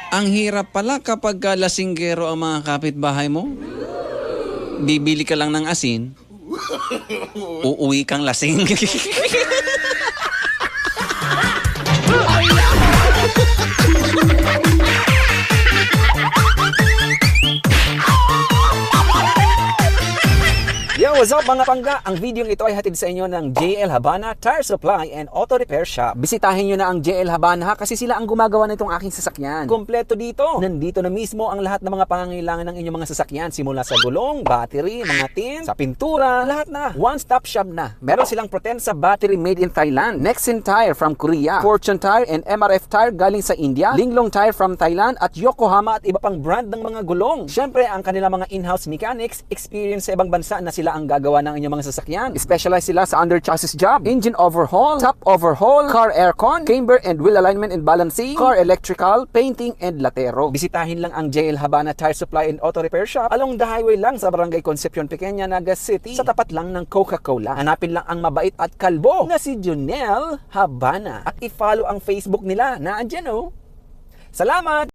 Ang hirap pala kapag lasinggero ang mga kapitbahay mo. Bibili ka lang ng asin, uuwi kang lasing. Yo, what's up mga pangga? Ang video ito ay hatid sa inyo ng JL Habana Tire Supply and Auto Repair Shop. Bisitahin nyo na ang JL Habana ha, kasi sila ang gumagawa nitong aking sasakyan. Kompleto dito. Nandito na mismo ang lahat ng mga pangangailangan ng inyong mga sasakyan. Simula sa gulong, battery, mga tin, sa pintura, lahat na. One-stop shop na. Meron silang Potenza battery made in Thailand. Nexen Tire from Korea. Fortune Tire and MRF Tire galing sa India. Linglong Tire from Thailand at Yokohama at iba pang brand ng mga gulong. Syempre, ang kanilang mga in-house mechanics, experience sa ibang bansa na sila ang gagawa ng inyong mga sasakyan. Specialize sila sa under chassis job, engine overhaul, top overhaul, car aircon, camber and wheel alignment and balancing, car electrical, painting and latero. Bisitahin lang ang JL Habana Tire Supply and Auto Repair Shop along the highway lang sa Barangay Concepcion Pequeña, Naga City, sa tapat lang ng Coca-Cola. Hanapin lang ang mabait at kalbo na si Junel Habana at i-follow ang Facebook nila na andyan oh. Salamat!